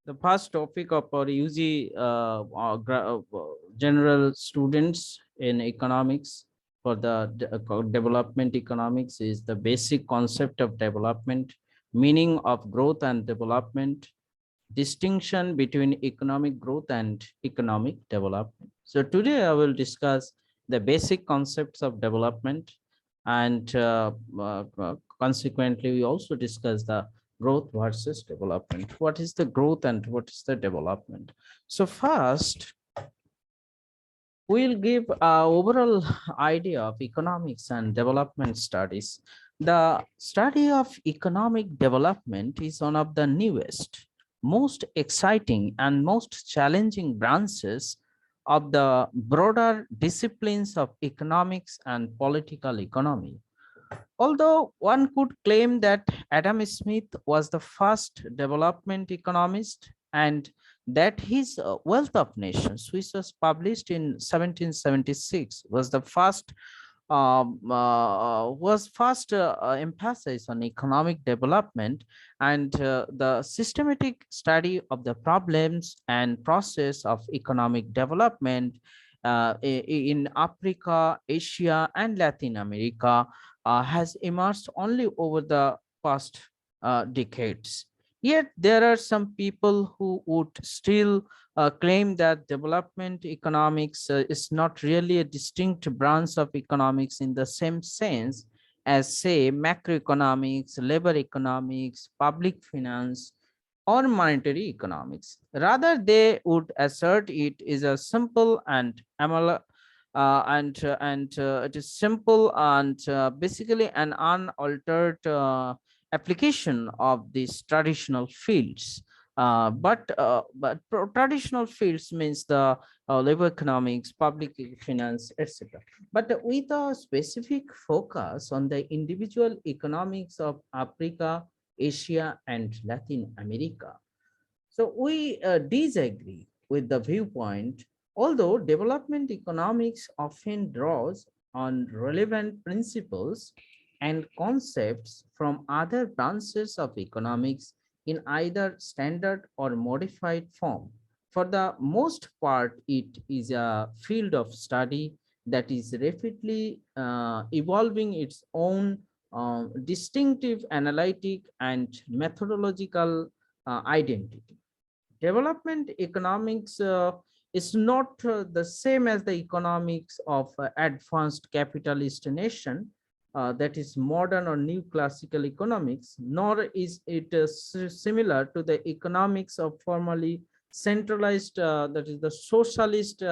The first topic of our UG general students in economics for the development economics is the basic concept of development, meaning of growth and development, distinction between economic growth and economic development. So today I will discuss the basic concepts of development, and consequently we also discuss the growth versus development. What is the growth and what is the development? So first, we'll give an overall idea of economics and development studies. The study of economic development is one of the newest, most exciting, and most challenging branches of the broader disciplines of economics and political economy. Although one could claim that Adam Smith was the first development economist and that his Wealth of Nations, which was published in 1776, was first emphasis on economic development and the systematic study of the problems and process of economic development in Africa, Asia, and Latin America has emerged only over the past decades. Yet there are some people who would still claim that development economics is not really a distinct branch of economics in the same sense as, say, macroeconomics, labor economics, public finance, or monetary economics. Rather, they would assert it is a simple and it is simple and basically an unaltered application of these traditional fields. Traditional fields means the labor economics, public finance, etc. But with a specific focus on the individual economics of Africa, Asia, and Latin America. So we disagree with the viewpoint, although development economics often draws on relevant principles and concepts from other branches of economics in either standard or modified form. For the most part, it is a field of study that is rapidly evolving its own distinctive analytic and methodological identity. Development economics is not the same as the economics of advanced capitalist nation, that is modern or new classical economics, nor is it similar to the economics of formerly centralized, that is the socialist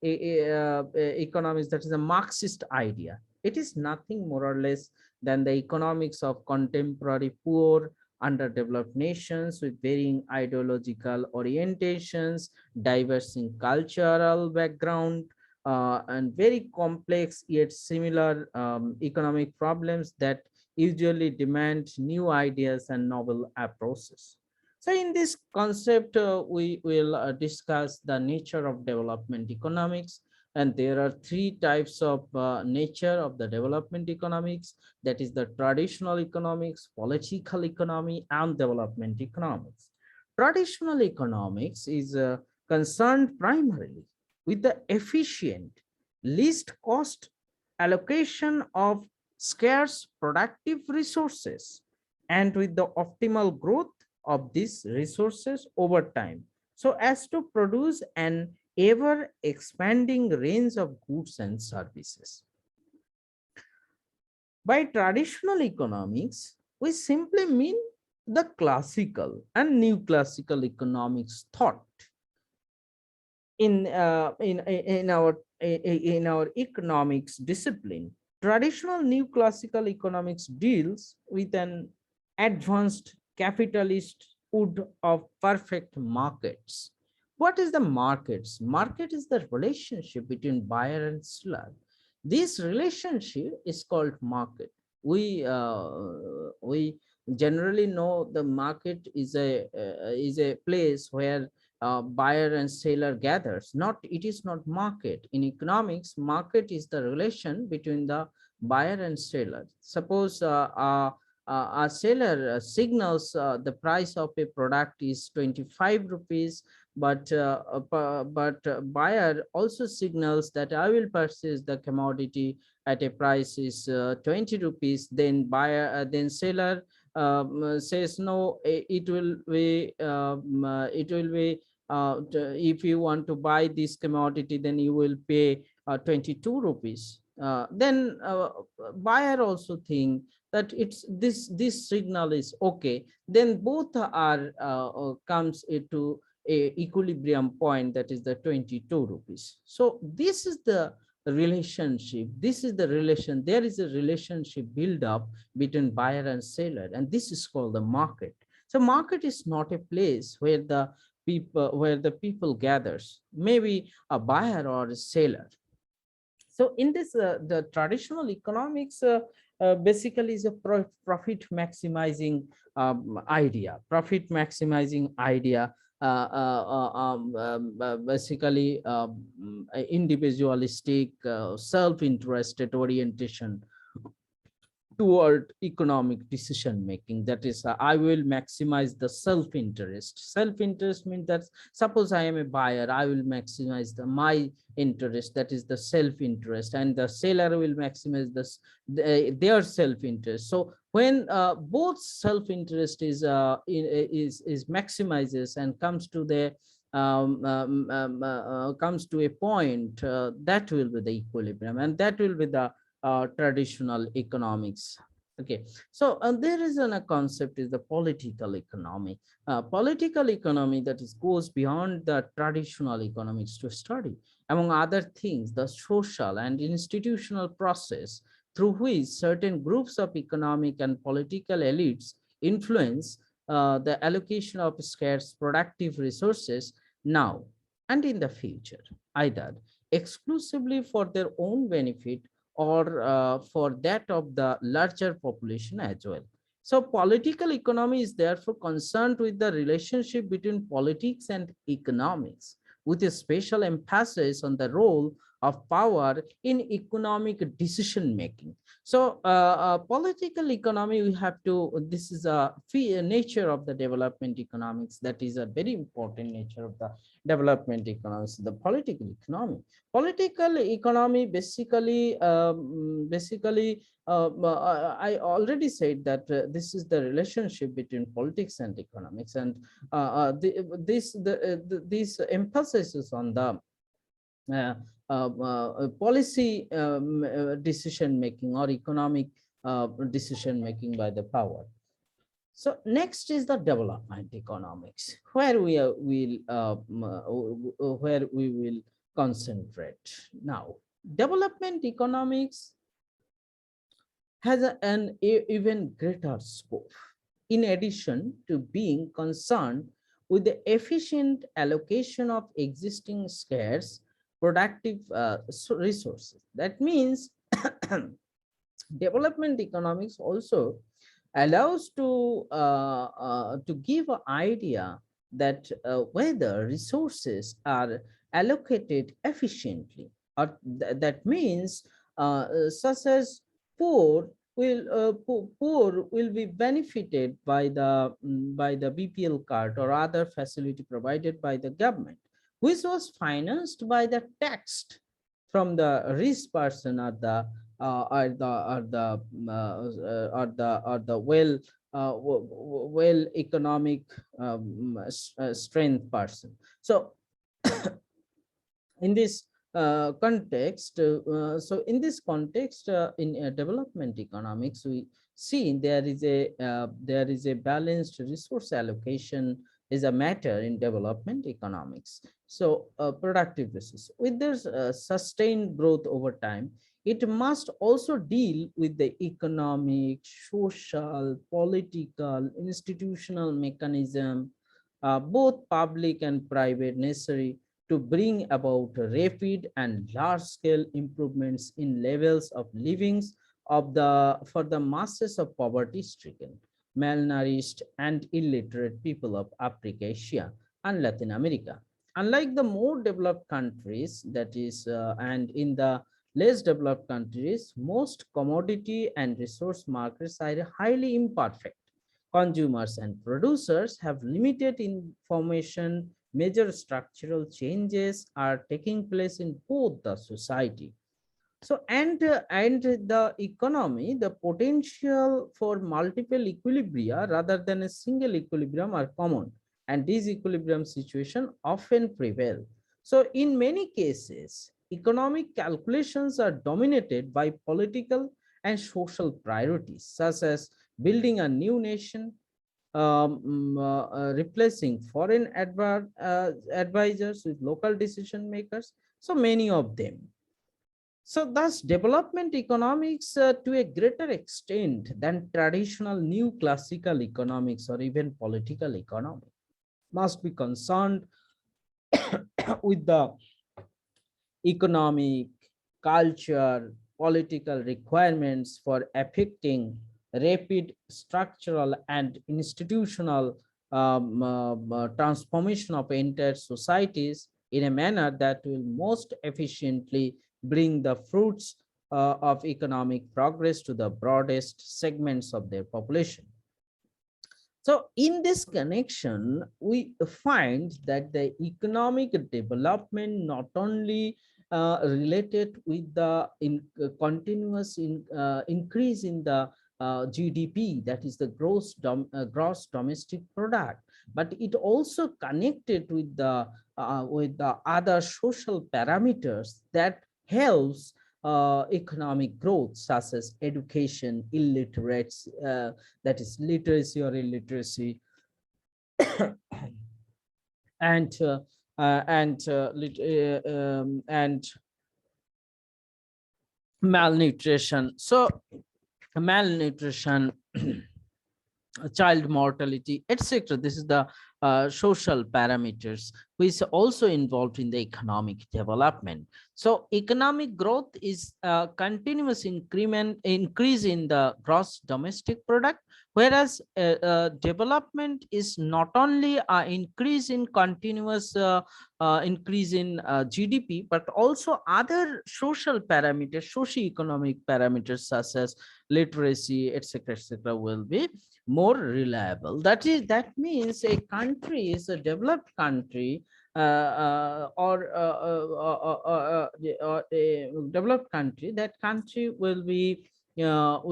economics, that is a Marxist idea. It is nothing more or less than the economics of contemporary poor underdeveloped nations with varying ideological orientations, diverse in cultural background, and very complex yet similar economic problems that usually demand new ideas and novel approaches. So in this concept, we will discuss the nature of development economics, and there are three types of nature of the development economics, that is the traditional economics, political economy, and development economics. Traditional economics is concerned primarily with the efficient, least cost allocation of scarce productive resources and with the optimal growth of these resources over time, so as to produce an ever expanding range of goods and services. By traditional economics, we simply mean the classical and new classical economics thought in our economics discipline. Traditional new classical economics deals with an advanced capitalist wood of perfect markets. What is the markets? Market is the relationship between buyer and seller. This relationship is called market. We generally know the market is a place where buyer and seller gathers. Not, it is not market. In economics, market is the relation between the buyer and seller. Suppose a seller signals the price of a product is 25 rupees, but buyer also signals that I will purchase the commodity at a price is 20 rupees. Then seller says no, it will be if you want to buy this commodity, then you will pay 22 rupees. Then buyer also think that it's this signal is okay. Then both are comes into a equilibrium point, that is the 22 rupees. So this is the relationship, this is the relation, there is a relationship build up between buyer and seller, and this is called the market. So market is not a place where the people gathers, maybe a buyer or a seller. So in this the traditional economics basically is a profit maximizing profit maximizing idea, basically individualistic self-interested orientation toward economic decision making. That is, I will maximize the self-interest means that suppose I am a buyer, I will maximize my interest, that is the self-interest, and the seller will maximize their self-interest. So when both self-interest is maximizes and comes to the comes to a point, that will be the equilibrium, and that will be the traditional economics. Okay, so there is a concept is the political economy. Political economy that is goes beyond the traditional economics to study, among other things, the social and institutional process through which certain groups of economic and political elites influence the allocation of scarce productive resources now and in the future, either exclusively for their own benefit or for that of the larger population as well. So political economy is therefore concerned with the relationship between politics and economics, with a special emphasis on the role of power in economic decision making. So political economy, we have to, this is a nature of the development economics, that is a very important nature of the development economics, the political economy. Political economy basically I already said that this is the relationship between politics and economics, and this emphasizes on the policy decision making or economic decision making by the power. So next is the development economics, where we will concentrate now. Development economics has an even greater scope. In addition to being concerned with the efficient allocation of existing scarce productive resources, that means development economics also allows to give an idea that whether resources are allocated efficiently, or that means such as poor poor will be benefited by the BPL card or other facility provided by the government, which was financed by the tax from the rich person, or the well economic strength person. So in this context, in this context, in development economics, we see there is a balanced resource allocation is a matter in development economics. So productive resource with this sustained growth over time, it must also deal with the economic, social, political, institutional mechanism, both public and private, necessary to bring about rapid and large-scale improvements in levels of livings for the masses of poverty-stricken, malnourished, and illiterate people of Africa, Asia, and Latin America. Unlike the more developed countries, that is, and in the less developed countries, most commodity and resource markets are highly imperfect. Consumers and producers have limited information. Major structural changes are taking place in both the society. So and the economy, the potential for multiple equilibria rather than a single equilibrium are common, and these equilibrium situation often prevail. So in many cases, economic calculations are dominated by political and social priorities, such as building a new nation, replacing foreign advisors with local decision makers. So many of them. So thus development economics to a greater extent than traditional new classical economics or even political economy must be concerned with the economic, culture, political requirements for affecting rapid structural and institutional transformation of entire societies in a manner that will most efficiently bring the fruits of economic progress to the broadest segments of their population. So in this connection, we find that the economic development not only related with the continuous increase in the GDP, that is the gross domestic product, but it also connected with the other social parameters that helps economic growth, such as education, illiterates, that is literacy or illiteracy, and and malnutrition. So malnutrition, child mortality, etc. This is the social parameters which are also involved in the economic development. So economic growth is a continuous increase in the gross domestic product, whereas development is not only an increase in continuous increase in GDP, but also other social parameters, socio-economic parameters such as literacy, etc., will be more reliable. That means a country is a developed country, or a developed country. That country will be more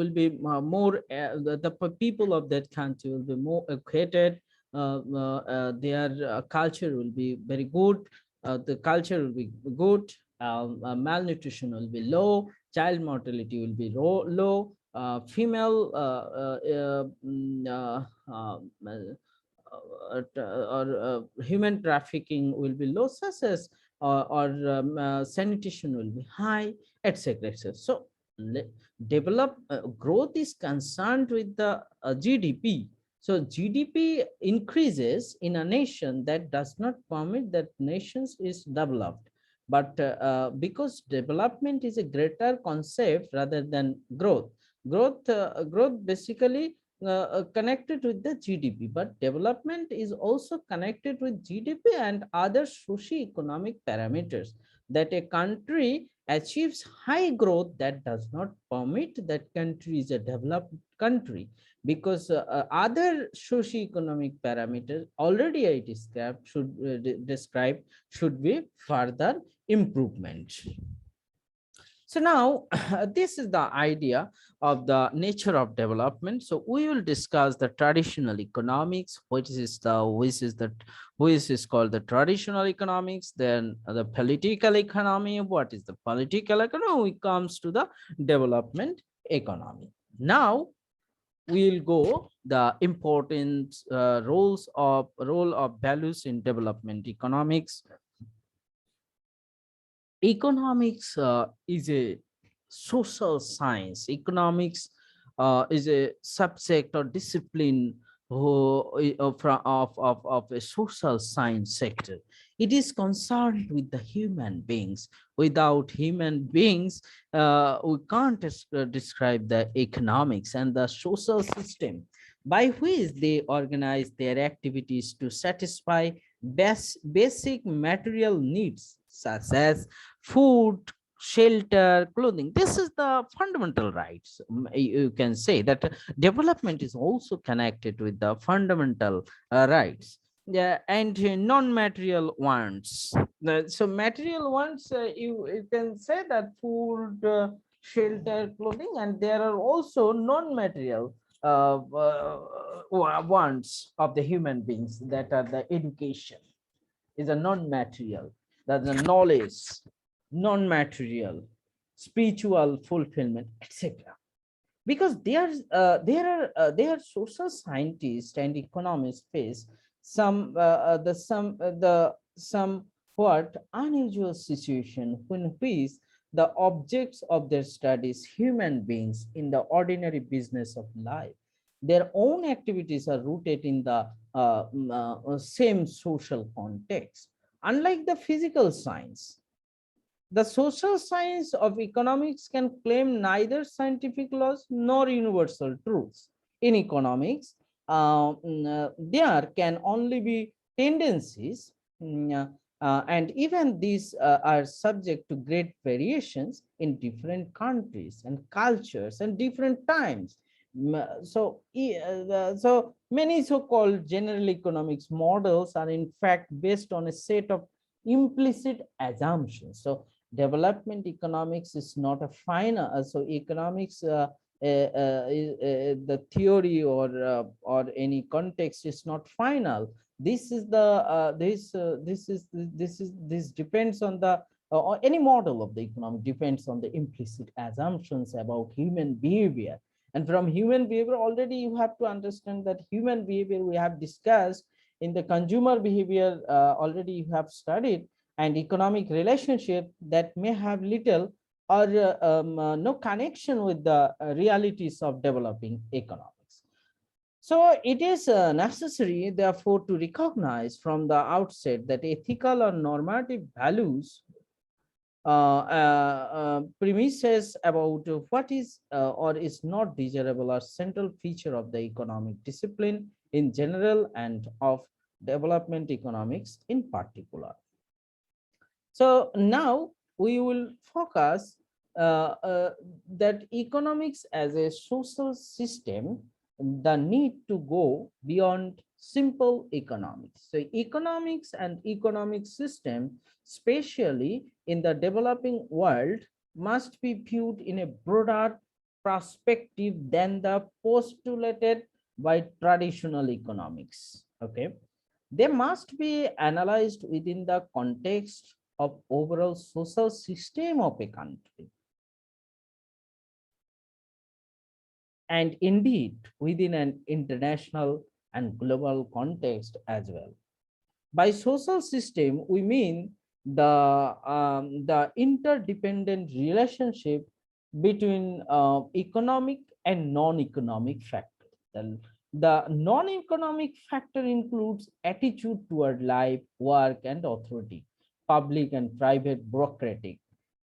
the people of that country will be more educated. Their culture will be very good. The culture will be good. Malnutrition will be low. Child mortality will be low. Female or human trafficking will be low, such as sanitation will be high, etc. So growth is concerned with the GDP. So GDP increases in a nation that does not permit that nations is developed. But because development is a greater concept rather than growth, growth basically connected with the GDP, but development is also connected with GDP and other socio-economic parameters. That a country achieves high growth, that does not permit that country is a developed country, because other socio-economic parameters already I described should be further improvement. So now this is the idea of the nature of development. So we will discuss the traditional economics, which is called the traditional economics, then the political economy. What is the political economy? Comes to the development economy. Now we'll go the important role of values in development economics. Economics is a social science. Economics is a subject or discipline of a social science sector. It is concerned with the human beings. Without human beings, we can't describe the economics and the social system by which they organize their activities to satisfy basic material needs such as food, shelter, clothing. This is the fundamental rights. You can say that development is also connected with the fundamental rights. Yeah, and non-material wants. So material wants, you can say that food, shelter, clothing, and there are also non-material wants of the human beings, that are the education is a non-material, that's the knowledge, non-material, spiritual fulfillment, etc. Because there are social scientists and economists face some what unusual situation when which the objects of their studies human beings in the ordinary business of life, their own activities are rooted in the same social context. Unlike the physical science, the social science of economics can claim neither scientific laws nor universal truths. In economics, there can only be tendencies, and even these are subject to great variations in different countries and cultures and different times. So many so-called general economics models are in fact based on a set of implicit assumptions. So development economics is not a final, so economics the theory or any context is not final. This is the this depends on the or any model of the economic depends on the implicit assumptions about human behavior. And from human behavior, already you have to understand that human behavior we have discussed in the consumer behavior, already you have studied, and economic relationship that may have little or no connection with the realities of developing economics. So it is necessary, therefore, to recognize from the outset that ethical or normative values premises about what is or is not desirable are central feature of the economic discipline in general and of development economics in particular. So now we will focus that economics as a social system, the need to go beyond simple economics. So economics and economic system, especially in the developing world, must be viewed in a broader perspective than the postulated by traditional economics. Okay, they must be analyzed within the context of overall social system of a country, and indeed within an international and global context as well. By social system, we mean the interdependent relationship between economic and non-economic factors. The non-economic factor includes attitude toward life, work, and authority, public and private bureaucratic,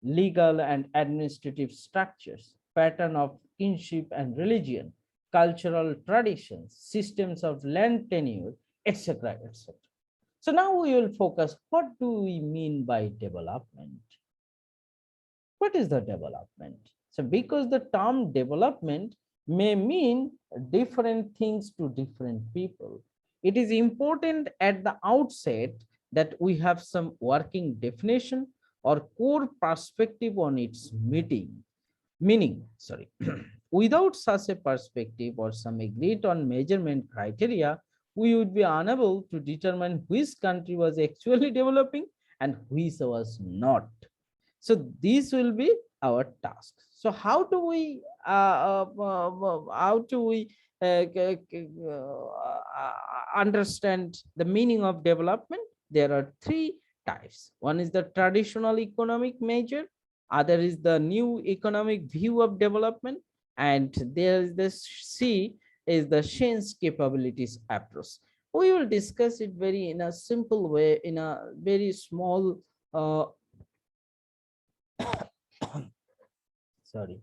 legal and administrative structures, pattern of kinship and religion, cultural traditions, systems of land tenure, etc., etc. So now we will focus, what do we mean by development? What is the development? So because the term development may mean different things to different people, it is important at the outset that we have some working definition or core perspective on its meaning. Sorry. Without such a perspective or some agreed on measurement criteria, we would be unable to determine which country was actually developing and which was not. So this will be our task. So how do we understand the meaning of development? There are three types. One is the traditional economic measure, other is the new economic view of development, and there is the C is the change capabilities approach. We will discuss it very in a simple way, in a very small sorry,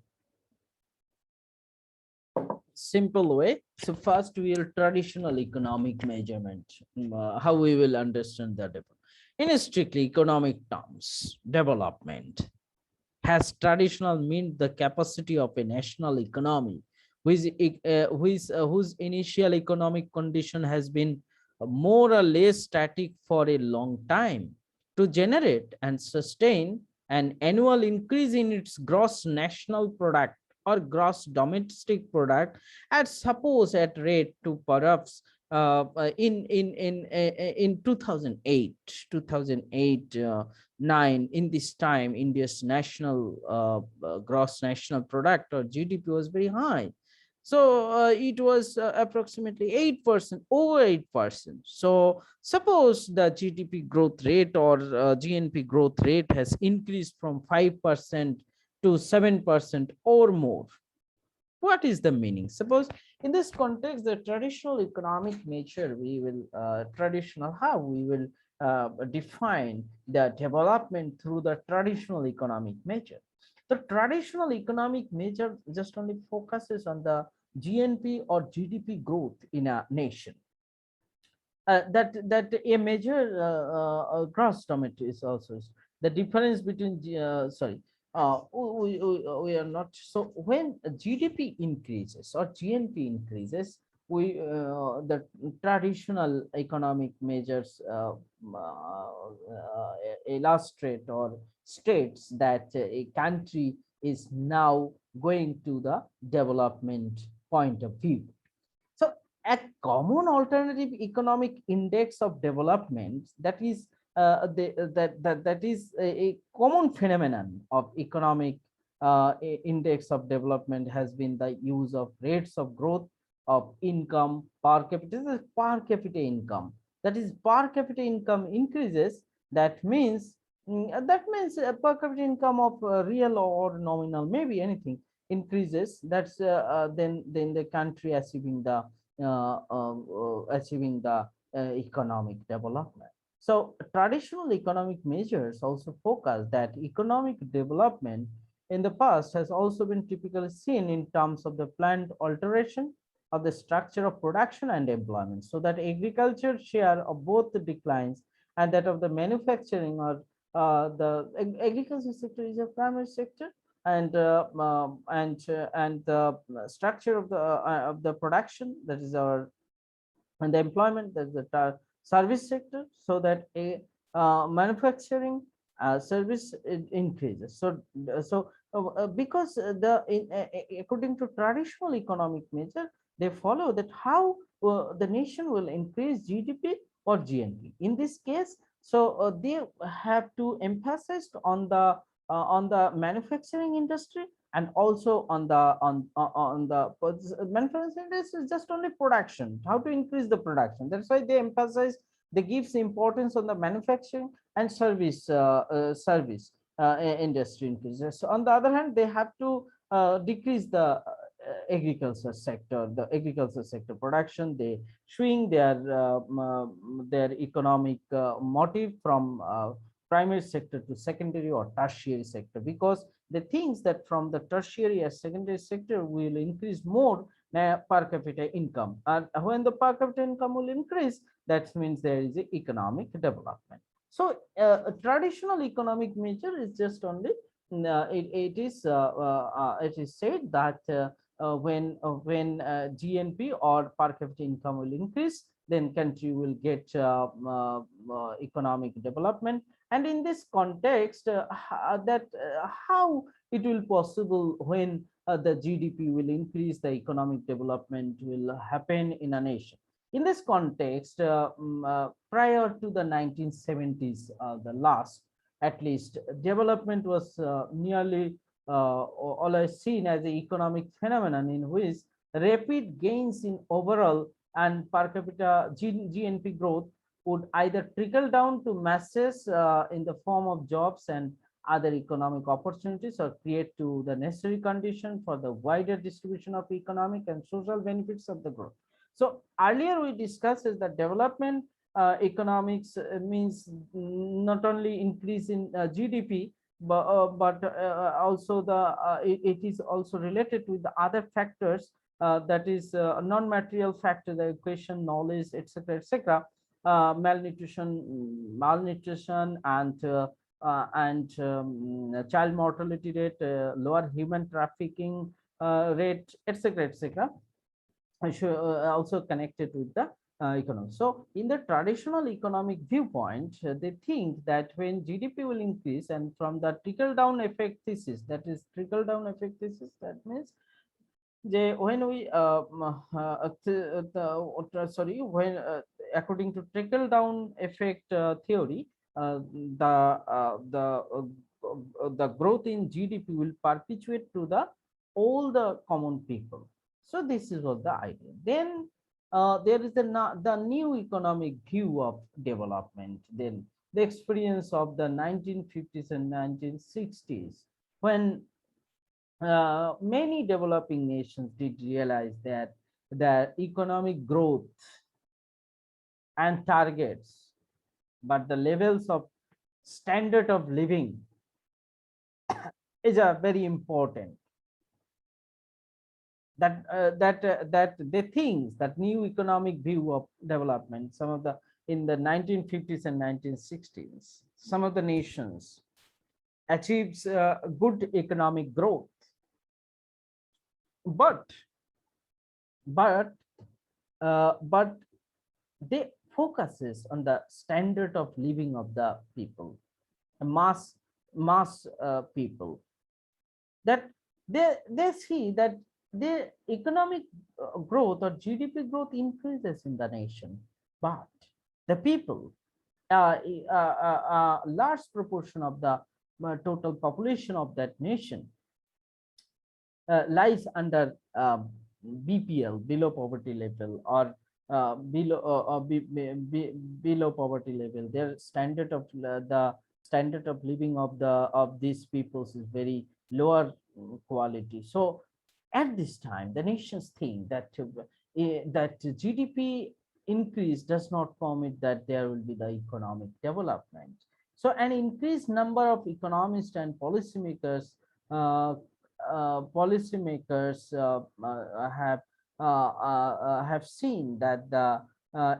simple way. So first we will traditional economic measurement, how we will understand that. In a strictly economic terms, development has traditional meant the capacity of a national economy, whose initial economic condition has been more or less static for a long time, to generate and sustain an annual increase in its gross national product or gross domestic product, at suppose at rate to perhaps in 2008 9, in this time India's national gross national product or GDP was very high. So it was approximately 8%, over 8%. So suppose the GDP growth rate or GNP growth rate has increased from 5% to 7% or more. What is the meaning? Suppose in this context, the traditional economic nature, we will traditional how we will define the development through the traditional economic measure. The traditional economic measure just only focuses on the GNP or GDP growth in a nation. That a major gross domestic is also the difference between we are not. So when GDP increases or GNP increases, we the traditional economic measures illustrate or states that a country is now going to the development point of view. So a common alternative economic index of development, that is that is a common phenomenon of economic index of development, has been the use of rates of growth of income per capita. This is per capita income. That is, per capita income increases. That means per capita income of real or nominal, maybe anything, increases. That's then the country achieving the economic development. So traditional economic measures also focus that economic development in the past has also been typically seen in terms of the planned alteration of the structure of production and employment, so that agriculture share of both the declines and that of the manufacturing or the agriculture sector is a primary sector, and the structure of the production, that is our, and the employment, that is the service sector, so that a manufacturing service increases. Because according to traditional economic measure, they follow that how the nation will increase GDP or GNP. In this case, so they have to emphasize on the manufacturing industry, and also on the manufacturing industry is just only production, how to increase the production. That's why they emphasize, they gives importance on the manufacturing and service industry increases. So on the other hand, they have to decrease the agriculture sector production. They swing their economic motive from primary sector to secondary or tertiary sector, because they think that from the tertiary or secondary sector will increase more per capita income, and when the per capita income will increase, that means there is a economic development. So traditional economic measure is just only it is said that when GNP or per capita income will increase, then country will get economic development. And in this context, how it will possible when the GDP will increase, the economic development will happen in a nation. In this context, prior to the 1970s, the last, at least, development was nearly always seen as an economic phenomenon in which rapid gains in overall and per capita GNP growth would either trickle down to masses in the form of jobs and other economic opportunities, or create to the necessary condition for the wider distribution of economic and social benefits of the growth. So earlier we discussed is that development economics means not only increase in GDP, but also it is also related with the other factors, that is non-material factor, the education, knowledge, etc., etc., malnutrition, and and child mortality rate, lower human trafficking rate, etc., etc., also connected with the economy. So in the traditional economic viewpoint, they think that when GDP will increase, and from the trickle down effect thesis, that is trickle down effect thesis, that means when we sorry, when according to trickle down effect theory, the growth in GDP will perpetuate to the all the common people. So this is what the idea. Then there is the new economic view of development. Then the experience of the 1950s and 1960s, when many developing nations did realize that the economic growth and targets, but the levels of standard of living is a very important. That the things, that new economic view of development, some of the in the 1950s and 1960s, some of the nations achieves good economic growth, but but but they focuses on the standard of living of the people, mass people, that they see that the economic growth or GDP growth increases in the nation, but the people, large proportion of the total population of that nation lies under BPL, below poverty level, or below poverty level. Their standard of the standard of living of these peoples is very lower quality. So at this time, the nations think that that GDP increase does not permit that there will be the economic development. So an increased number of economists and policymakers uh, have seen that the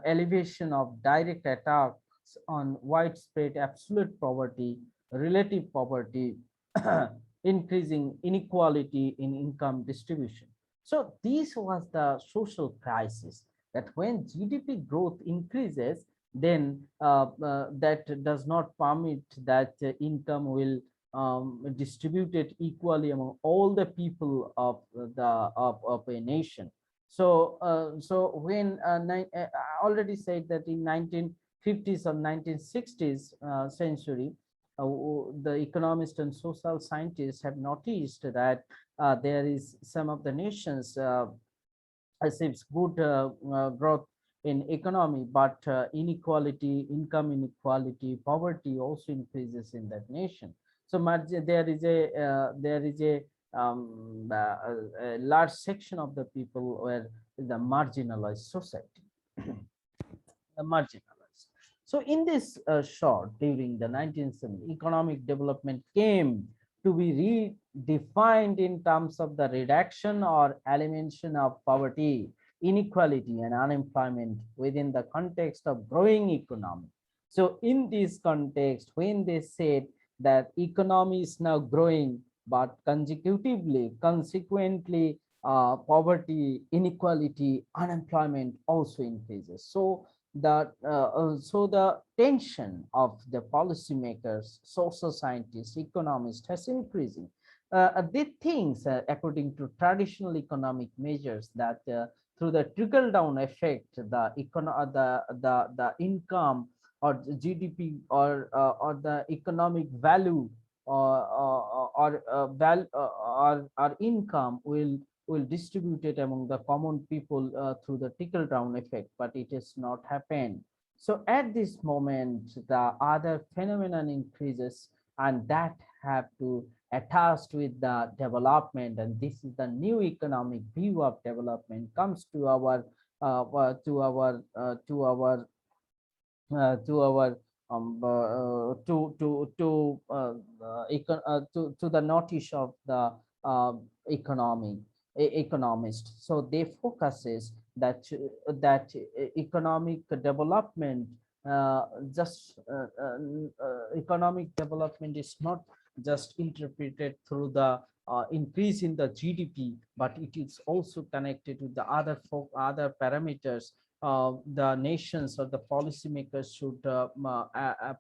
elevation of direct attacks on widespread absolute poverty, relative poverty, increasing inequality in income distribution. So this was the social crisis, that when GDP growth increases, then that does not permit that income will distributed equally among all the people of a nation. So when I already said that in 1950s or 1960s century, the economists and social scientists have noticed that there is some of the nations achieves good growth in economy, but inequality, income inequality, poverty also increases in that nation. So there is a large section of the people where the marginalized society, the marginalized. So in this short, during the 19th century, economic development came to be redefined in terms of the reduction or elimination of poverty, inequality, and unemployment within the context of growing economy. So in this context, when they said that economy is now growing, but consequently, poverty, inequality, unemployment also increases. So the tension of the policymakers, social scientists, economists has increasing. They think, according to traditional economic measures, that through the trickle down effect, the income or the GDP or the economic value or income will distribute it among the common people through the trickle down effect, but it has not happened. So at this moment, the other phenomenon increases, and that have to attached with the development, and this is the new economic view of development comes to our to our to our to the notice of the economy economist. So they focuses that economic development just economic development is not just interpreted through the increase in the GDP, but it is also connected with the other parameters. The nations or the policymakers should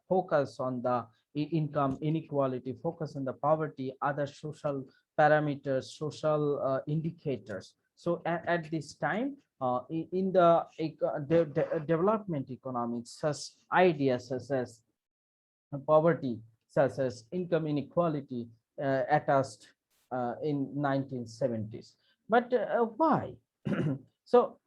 focus on the income inequality, focus on the poverty, other social parameters, social indicators. So at this time, in the development economics, such ideas such as poverty, such as income inequality, attached in 1970s. But why? So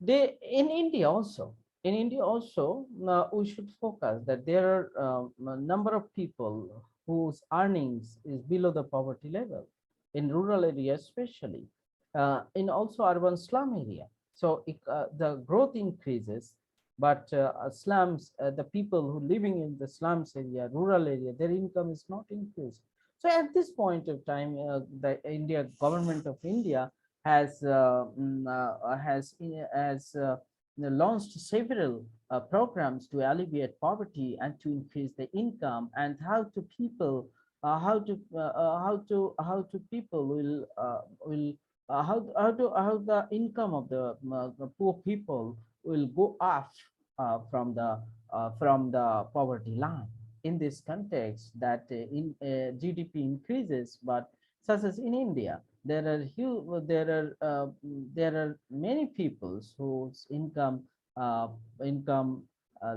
they in India also. In India also, we should focus that there are a number of people whose earnings is below the poverty level in rural areas, especially in also urban slum area. So the growth increases, but slums, the people who living in the slums area, rural area, their income is not increased. So at this point of time, the India government of India has launched several programs to alleviate poverty and to increase the income, and how to people will how the income of the poor people will go up from the poverty line. In this context, that in GDP increases, but such as in India, there are many peoples whose uh, income uh,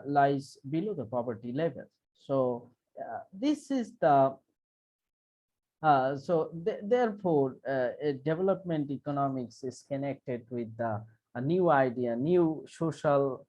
lies below the poverty level. So this is the therefore, development economics is connected with a new idea, new social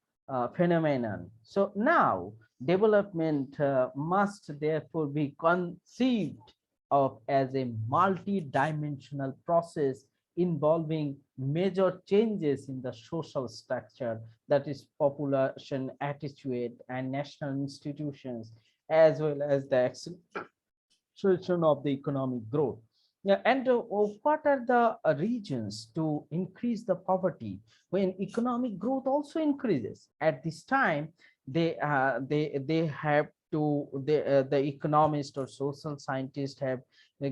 phenomenon. So now, development must therefore be conceived of as a multi-dimensional process involving major changes in the social structure, that is population attitude and national institutions, as well as the acceleration of the economic growth. Yeah, and what are the regions to increase the poverty when economic growth also increases? At this time, they have to the economist or social scientist have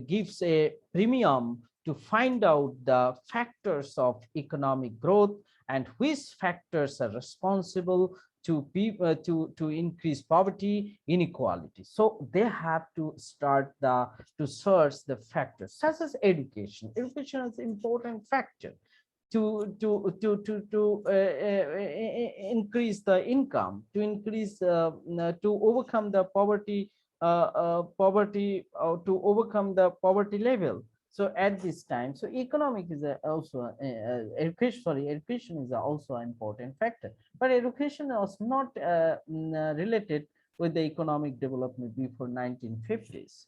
gives a premium to find out the factors of economic growth and which factors are responsible to people to increase poverty inequality. So they have to start to search the factors such as education. Education is an important factor to increase the income, to overcome the to overcome the poverty level. So at this time, so economic is also education. Sorry, education is also an important factor. But education was not related with the economic development before 1950s.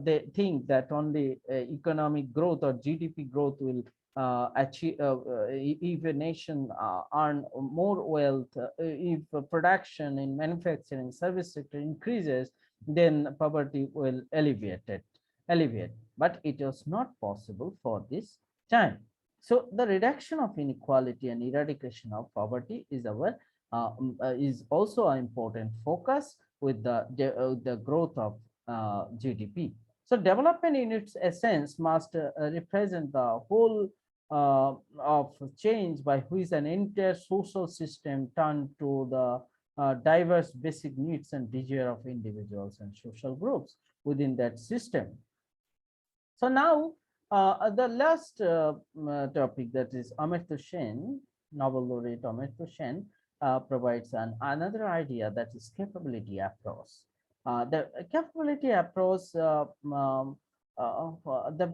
They think that only economic growth or GDP growth will achieve if a nation earn more wealth, if production in manufacturing service sector increases, then poverty will alleviate. But it was not possible for this time. So the reduction of inequality and eradication of poverty is also an important focus with the growth of GDP. So development in its essence must represent the whole of change by which an entire social system turned to the diverse basic needs and desire of individuals and social groups within that system. So now the last topic, that is Amartya Sen, Nobel laureate Amartya Sen, provides another idea, that is capability approach. The capability approach, the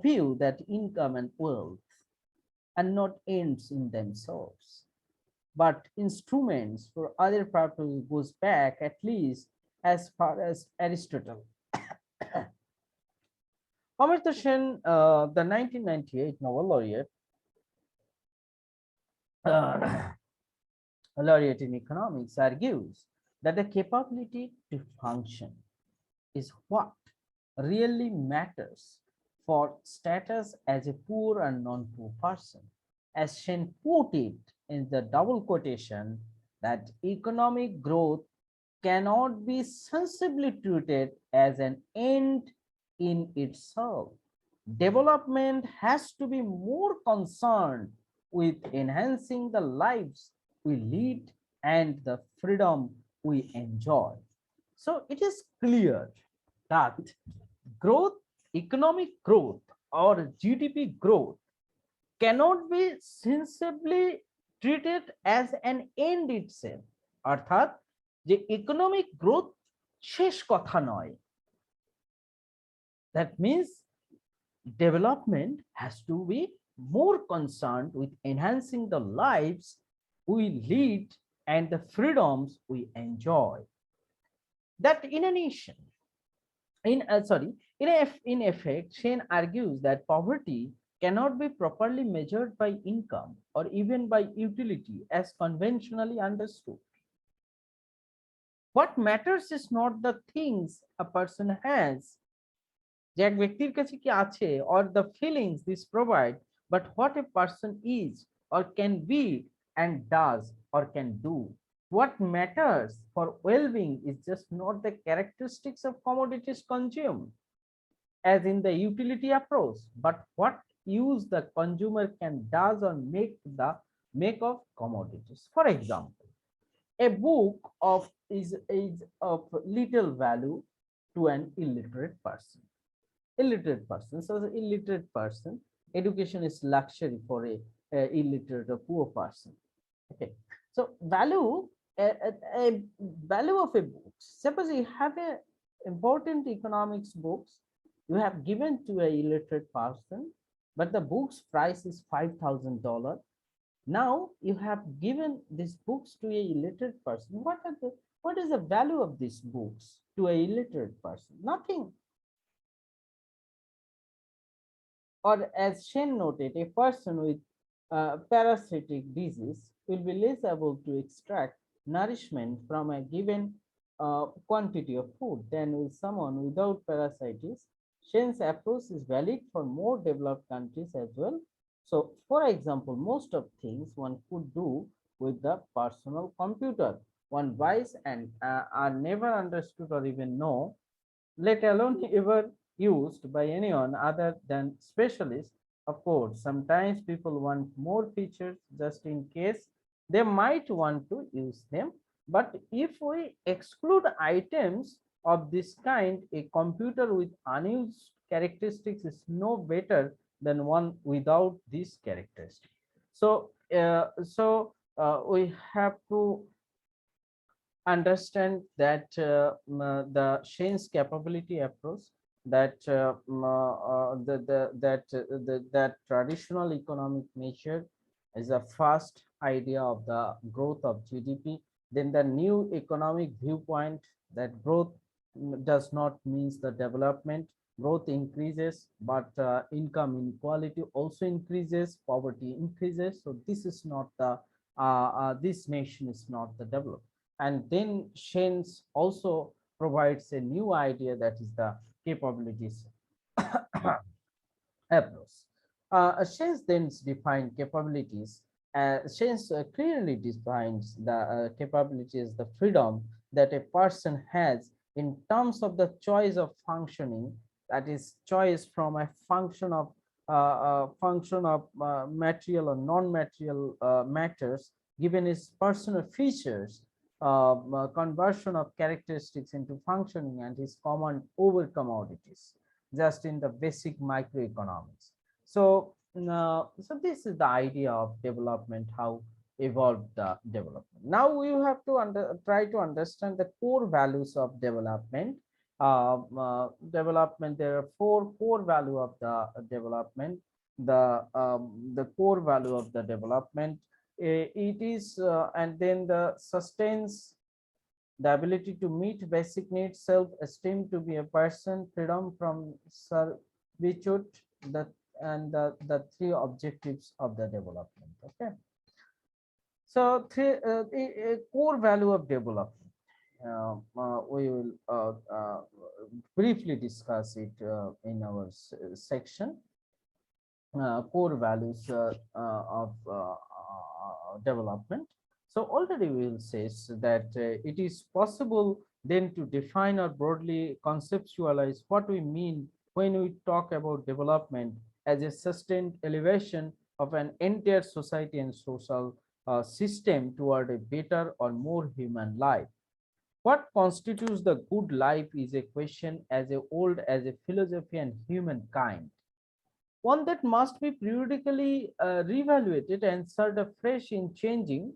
view that income and wealth are not ends in themselves, but instruments for other purposes, goes back at least as far as Aristotle. Amartya Sen, the 1998 Nobel uh, laureate in economics, argues that the capability to function is what really matters for status as a poor and non-poor person. As Sen put it, in the double quotation that economic growth cannot be sensibly treated as an end in itself. Development has to be more concerned with enhancing the lives we lead and the freedom we enjoy. So it is clear that growth, economic growth or GDP growth cannot be sensibly treated as an end itself. অর্থাৎ যে economic growth শেষ কথা নয়, that means development has to be more concerned with enhancing the lives we lead and the freedoms we enjoy. That in a nation, in effect, Shane argues that poverty cannot be properly measured by income or even by utility as conventionally understood. What matters is not the things a person has, যে এক ব্যক্তির কাছে কি আছে, or the feelings this provide, but what a person is or can be and does or can do. What matters for well-being is just not the characteristics of commodities consumed as in the utility approach, but what use the consumer can does or make of commodities. For example, a book is of little value to an illiterate person. So the illiterate person, education is luxury for a illiterate or poor person. Okay, so a value of a book. Suppose you have a important economics books you have given to a illiterate person, but the book's price is $5,000. Now you have given these books to a illiterate person. What is the value of these books to a illiterate person? Nothing. Or as Shane noted, a person with parasitic disease will be less able to extract nourishment from a given quantity of food than with someone without parasites. Shane's approach is valid for more developed countries as well. So, for example, most of things one could do with the personal computer one buys and are never understood or even know, let alone ever used by anyone other than specialists. Of course, sometimes people want more features just in case they might want to use them. But if we exclude items of this kind, a computer with unused characteristics is no better than one without these characteristics. So, we have to understand that the Shane's capability approach, that that traditional economic measure is a first idea of the growth of GDP. Then the new economic viewpoint that growth does not means the development. Growth increases, but income inequality also increases, poverty increases. So this is not the this nation is not the developed. And then Shane's also provides a new idea, that is the capabilities approach. Shane's then define capabilities. Shane's clearly defines the capability as the freedom that a person has in terms of the choice of functioning, that is choice from a function of material or non-material matters given his personal features, conversion of characteristics into functioning, and his command over commodities, just in the basic microeconomics. So so this is the idea of development, how evolved the development. Now we have to try to understand the core values of development. Development, there are 4 core value of the development. The core value of the development, it is and then the sustains the ability to meet basic needs, self-esteem to be a person, freedom from servitude, and the 3 objectives of the development. Okay, so a core value of development, we will briefly discuss it in our section. Core values of development. So already we will say that it is possible then to define or broadly conceptualize what we mean when we talk about development as a sustained elevation of an entire society and social system toward a better or more human life. What constitutes the good life is a question as old as a philosophy and humankind, one that must be periodically reevaluated and served afresh in changing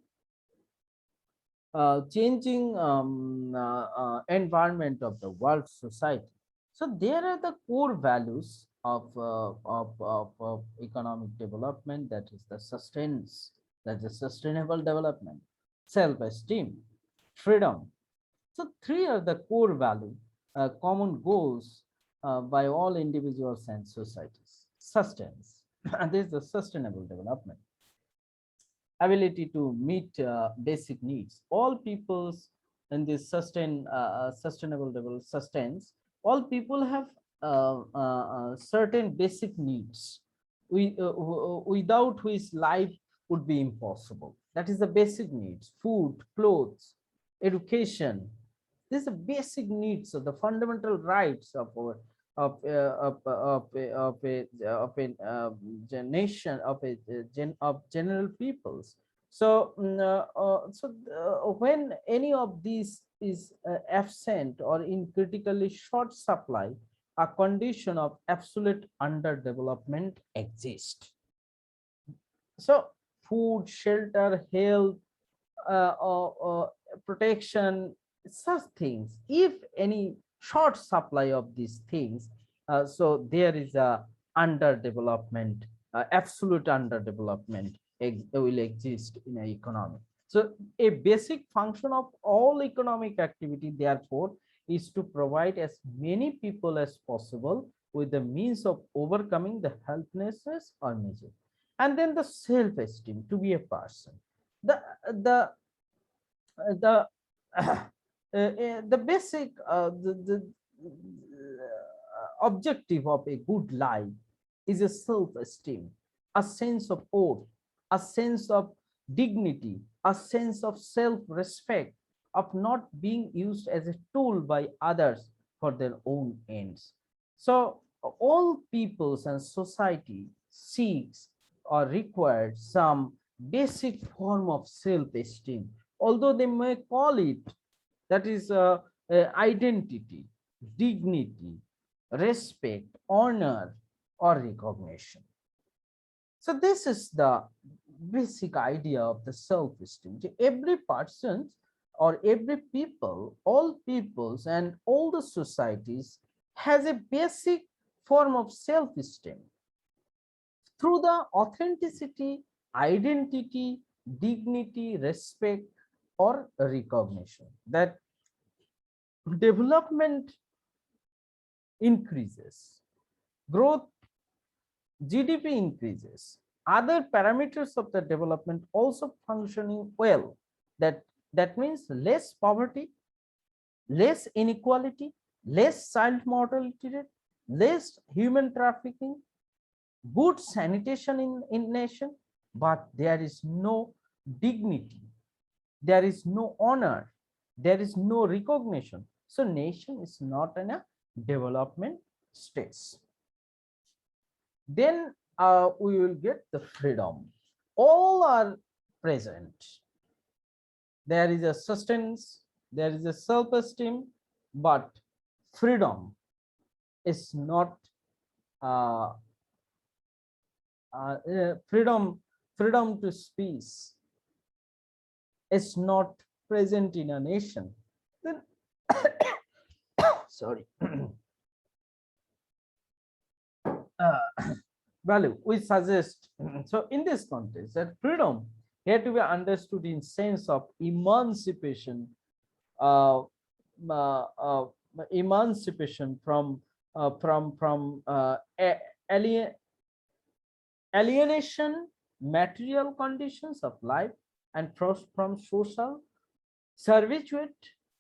environment of the world society. So there are the core values of economic development, that is the sustains, that's the sustainable development, self-esteem, freedom. So three are the core value, common goals by all individuals and societies. Sustains, and this is the sustainable development, ability to meet basic needs. All peoples in this sustainable development sustains. All people have certain basic needs, without which life would be impossible. That is the basic needs: food, clothes, education. These are basic needs of the fundamental rights of our of a nation, of general peoples. So when any of these is absent or in critically short supply, a condition of absolute underdevelopment exists. So food, shelter, health, protection, such things, if any short supply of these things, so there is a underdevelopment, absolute underdevelopment will exist in an economy. So a basic function of all economic activity, therefore, is to provide as many people as possible with the means of overcoming the helplessness or misery. And then the self-esteem, to be a person. The the the basic objective of a good life is a self-esteem, a sense of oath, a sense of dignity, a sense of self-respect, of not being used as a tool by others for their own ends. So all peoples and society seeks or requires some basic form of self-esteem, although they may call it, that is identity, dignity, respect, honor, or recognition. So this is the basic idea of the self-esteem. Every person or every people, all peoples and all the societies has a basic form of self-esteem through the authenticity, identity, dignity, respect, or recognition. That development increases, growth, GDP increases, other parameters of the development also functioning well. That means less poverty, less inequality, less child mortality rate, less human trafficking, good sanitation in nation, but there is no dignity, there is no honor, there is no recognition. So nation is not in a development stage. Then we will get the freedom. All are present. There is a sustenance, there is a self-esteem, but freedom is not uh, freedom to speech is not present in a nation. Then sorry. Value we suggest, so in this context, that freedom here to be understood in sense of emancipation, uh, uh, uh, emancipation from alien, alienation, material conditions of life, and from social servitude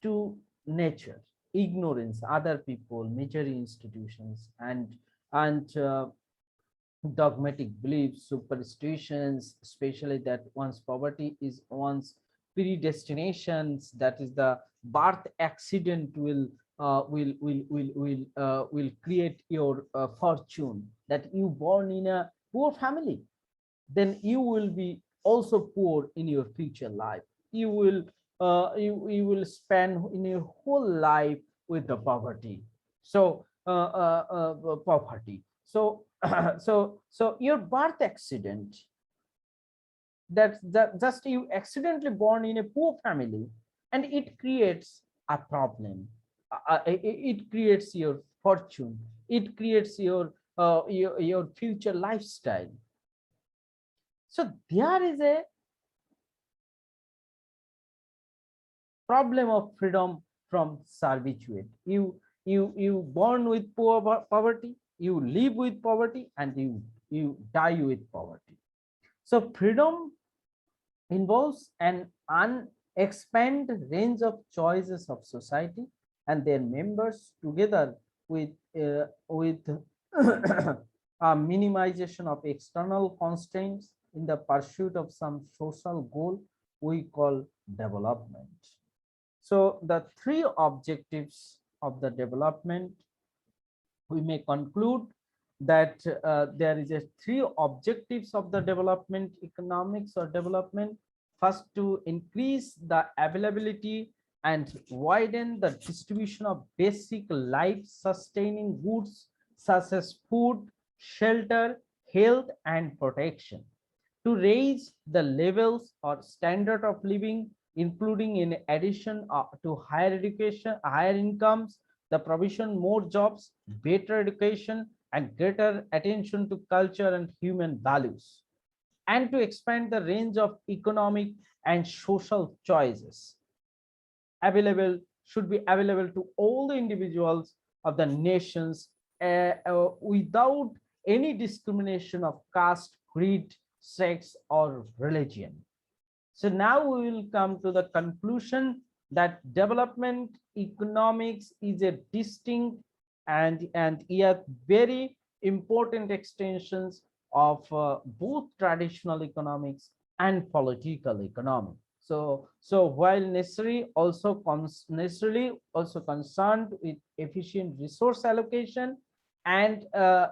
to nature, ignorance, other people, major institutions, and dogmatic beliefs, superstitions, especially that one's poverty is one's predestinations, that is the birth accident will create your fortune, that you born in a poor family, then you will be also poor in your future life. You will spend in your whole life with the poverty. So poverty. So so your birth accident, that just you accidentally born in a poor family, and it creates a problem. It creates your fortune. It creates your future lifestyle. So there is a problem of freedom from servitude. You born with poverty, you live with poverty, and you die with poverty. So freedom involves an unexpand range of choices of society and their members, together with a minimization of external constraints in the pursuit of some social goal we call development. So the three objectives of the development, we may conclude that there is a three objectives of the development economics or development. First, to increase the availability and widen the distribution of basic life sustaining goods such as food, shelter, health, and protection. To raise the levels or standard of living, including in addition to higher education, higher incomes, the provision more jobs, better education, and greater attention to culture and human values, and to expand the range of economic and social choices available should be available to all the individuals of the nations without any discrimination of caste, creed, sex, or religion. So now we will come to the conclusion that development economics is a distinct and yet very important extensions of both traditional economics and political economics. So while necessarily also concerned with efficient resource allocation and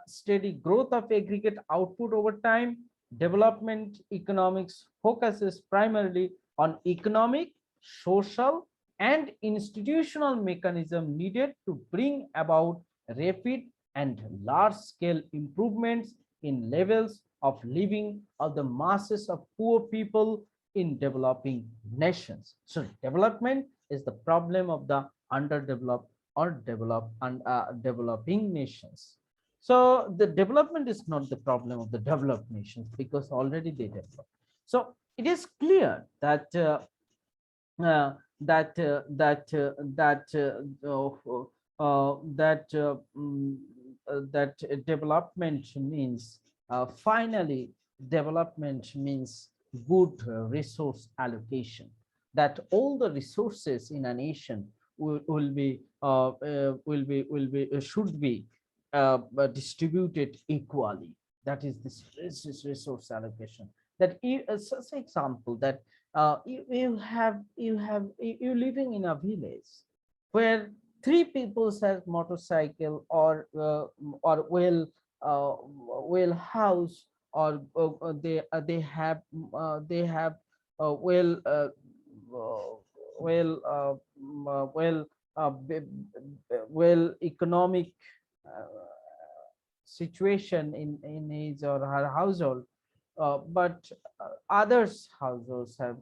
steady growth of aggregate output over time, development economics focuses primarily on economic, social, and institutional mechanism needed to bring about rapid and large-scale improvements in levels of living of the masses of poor people in developing nations. So development is the problem of the underdeveloped or developing nations. So the development is not the problem of the developed nations, because already they developed. So it is clear that uh, that uh, that uh, that uh, that that development means finally development means good resource allocation, that all the resources in a nation will be should be distributed equally. That is this resource allocation. That such example, that you living in a village where three people have motorcycle or well house, or they have well well well well economic uh, situation in his or her household, but others households have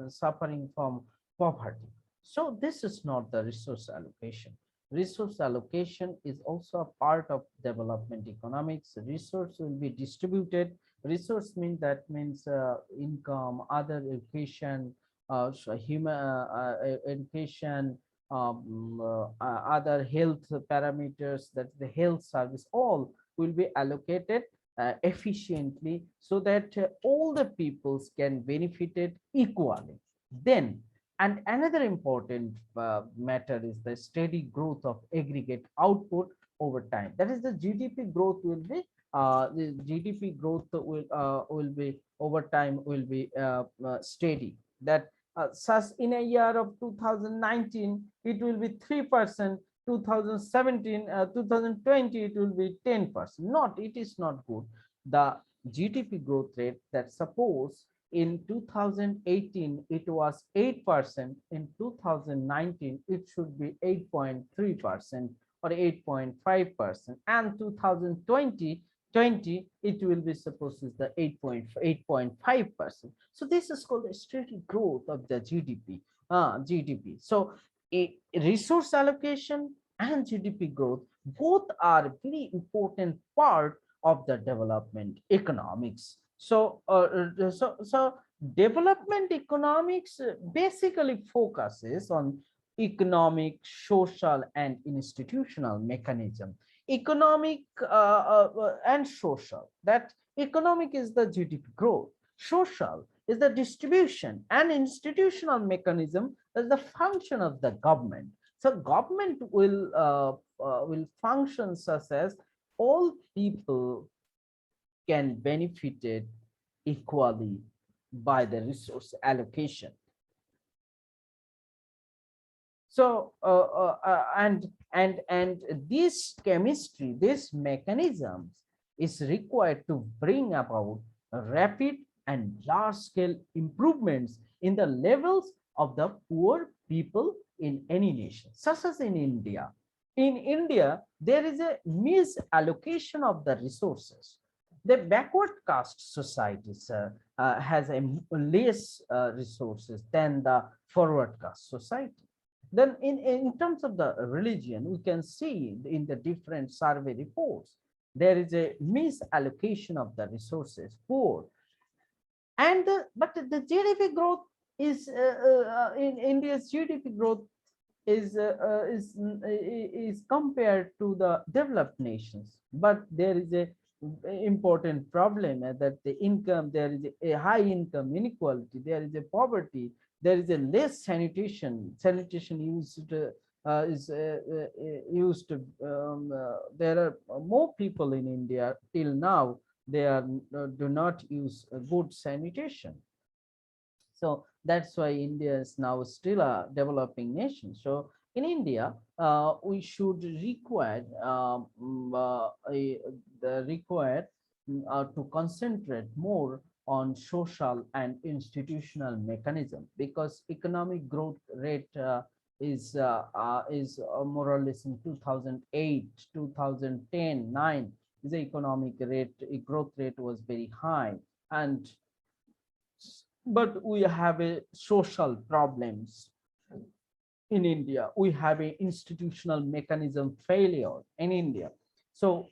suffering from poverty. So this is not the resource allocation. Resource allocation is also a part of development economics. Resource will be distributed. Resource means that means income, other education, human education, other health parameters, that the health service, all will be allocated efficiently, so that all the peoples can benefit it equally. Then, and another important matter is the steady growth of aggregate output over time. That is, the GDP growth will be the GDP growth will be over time will be steady. That such in a year of 2019 it will be 3%, 2017 2020 it will be 10%. Not, it is not good. The GDP growth rate, that suppose in 2018 it was 8%, in 2019 it should be 8.3% or 8.5%, and 2020 it will be supposed is the 8.5%. So this is called the steady growth of the GDP. So a resource allocation and GDP growth both are very important part of the development economics. So development economics basically focuses on economic, social, and institutional mechanism. Economic and social. That economic is the GDP growth. Social is the distribution, and institutional mechanism is the function of the government. So government will function such as all people can benefit it equally by the resource allocation. So and this chemistry, this mechanisms is required to bring about rapid and large scale improvements in the levels of the poor people in any nation, such as in India. In India, there is a misallocation of the resources. The backward caste societies has a less resources than the forward caste society. Then in terms of the religion, we can see in the different survey reports, there is a misallocation of the resources, poor. And but the GDP growth is in India's GDP growth is compared to the developed nations, but there is a important problem that the income, there is a high income inequality, there is a poverty, there is a less sanitation used is used there are more people in India till now, they are do not use good sanitation. So that's why India is now still a developing nation. So in India, we should require the required to concentrate more on social and institutional mechanism, because economic growth rate is more or less in 2008, 2010, 9. The economic rate growth rate was very high, and but we have a social problems in India. We have a institutional mechanism failure in India. So,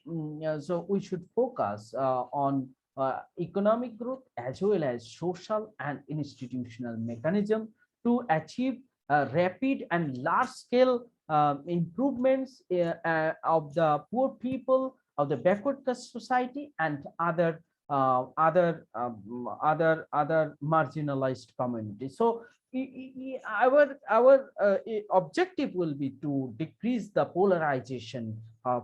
so we should focus on economic growth as well as social and institutional mechanism to achieve rapid and large scale improvements of the poor people, of the backward caste society, and other marginalized communities. So our objective will be to decrease the polarization.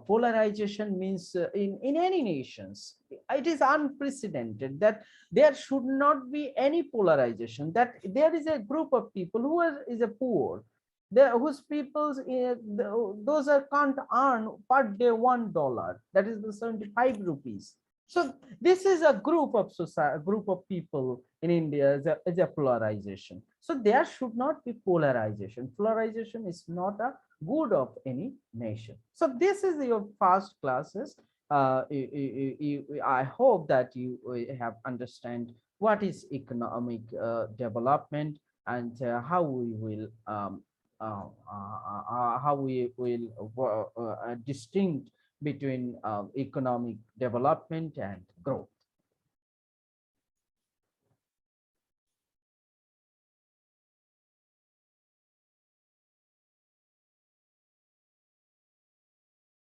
Polarization means in any nations, it is unprecedented that there should not be any polarization, that there is a group of people who is a poor, there whose peoples those are can't earn per day $1, that is the 75 rupees. So this is a group of society, group of people in India as a polarization. So there should not be polarization. Polarization is not a good of any nation. So this is your first classes. I hope that you have understand what is economic development, and how we will distinct between economic development and growth.